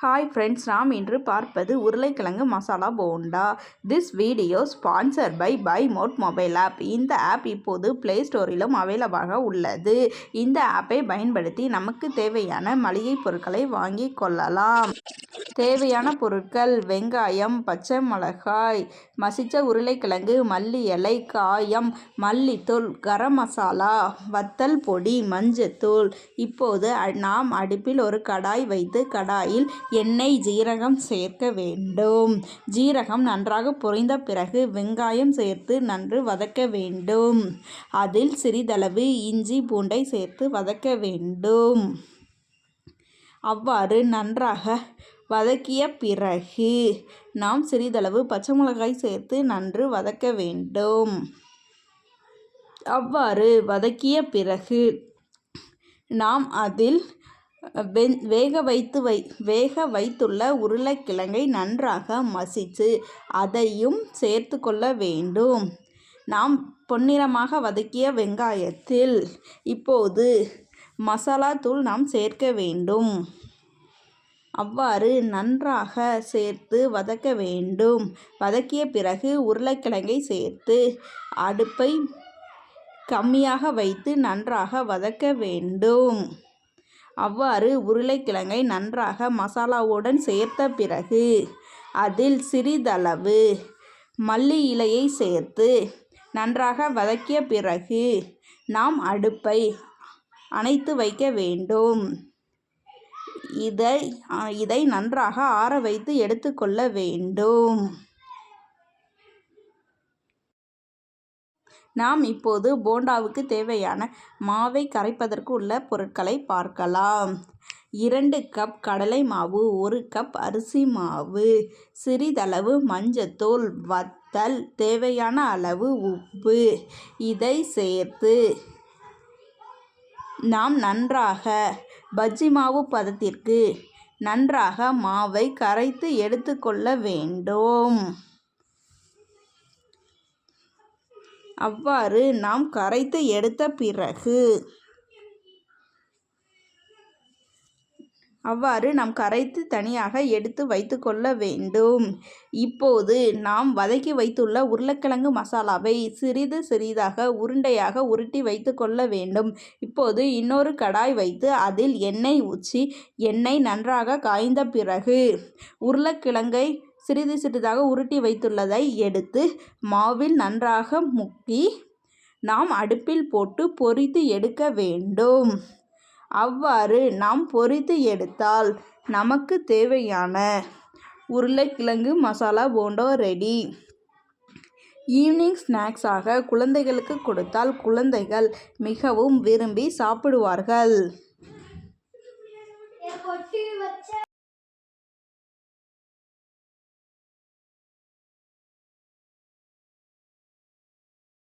Hi friends, நாம் இன்று பார்ப்பது உருளைக்கிழங்கு masala bonda. This video sponsor by மோட் மொபைல் ஆப். இந்த ஆப் இப்போது ப்ளே ஸ்டோரிலும் அவைலபிளாக உள்ளது. இந்த ஆப்பை பயன்படுத்தி நமக்கு தேவையான மளிகை பொருட்களை வாங்கி கொள்ளலாம். தேவையான பொருட்கள்: வெங்காயம், பச்சை மிளகாய், மசித்த உருளைக்கிழங்கு, மல்லி இலை, காயம், மல்லித்தூள், கரம் மசாலா, வத்தல் பொடி, மஞ்சத்தூள். இப்போது நாம் அடுப்பில் ஒரு கடாய் வைத்து கடாயில் எண்ணெய், ஜீரகம் சேர்க்க வேண்டும். ஜீரகம் நன்றாக பொரிந்த பிறகு வெங்காயம் சேர்த்து நன்கு வதக்க வேண்டும். அதில் சிறிதளவு இஞ்சி, பூண்டை சேர்த்து வதக்க வேண்டும். அவ்வாறு நன்றாக வதக்கிய பிறகு நாம் சிறிதளவு பச்சை மிளகாய் சேர்த்து நன்கு வதக்க வேண்டும். அவ்வாறு வதக்கிய பிறகு நாம் அதில் வேக வைத்துள்ள உருளைக்கிழங்கை நன்றாக மசித்து அதையும் சேர்த்து கொள்ள வேண்டும். நாம் பொன்னிறமாக வதக்கிய வெங்காயத்தில் இப்போது மசாலா தூள் நாம் சேர்க்க வேண்டும். அவ்வாறு நன்றாக சேர்த்து வதக்க வேண்டும். வதக்கிய பிறகு உருளைக்கிழங்கை சேர்த்து அடுப்பை கம்மியாக வைத்து நன்றாக வதக்க வேண்டும். அவ்வாறு உருளைக்கிழங்கை நன்றாக மசாலாவுடன் சேர்த்த பிறகு அதில் சிறிதளவு மல்லி இலையை சேர்த்து நன்றாக வதக்கிய பிறகு நாம் அடுப்பை அணைத்து வைக்க வேண்டும். இதை நன்றாக ஆற வைத்து எடுத்துக்கொள்ள வேண்டும். நாம் இப்போது போண்டாவுக்கு தேவையான மாவை கரைப்பதற்கு உள்ள பொருட்களை பார்க்கலாம். 2 கப் கடலை மாவு, 1 கப் அரிசி மாவு, சிறிதளவு மஞ்சத்தூள், வத்தல், தேவையான அளவு உப்பு. இதை சேர்த்து நாம் நன்றாக பஜ்ஜி மாவு பதத்திற்கு நன்றாக மாவை கரைத்து எடுத்துக்கொள்ள வேண்டும். அவ்வாறு நாம் கரைத்து எடுத்த பிறகு தனியாக எடுத்து வைத்து கொள்ள வேண்டும். இப்போது நாம் வதக்கி வைத்துள்ள உருளைக்கிழங்கு மசாலாவை சிறிதாக உருண்டையாக உருட்டி வைத்து கொள்ள வேண்டும். இப்போது இன்னொரு கடாய் வைத்து அதில் எண்ணெய் ஊற்றி எண்ணெய் நன்றாக காய்ந்த பிறகு உருளைக்கிழங்கை சிறிதாக உருட்டி வைத்துள்ளதை எடுத்து மாவில் நன்றாக முக்கி நாம் அடுப்பில் போட்டு பொரித்து எடுக்க வேண்டும். அவ்வாறு நாம் பொரித்து எடுத்தால் நமக்கு தேவையான உருளைக்கிழங்கு மசாலா போண்டா ரெடி. ஈவினிங் ஸ்நாக்ஸாக குழந்தைகளுக்கு கொடுத்தால் குழந்தைகள் மிகவும் விரும்பி சாப்பிடுவார்கள்.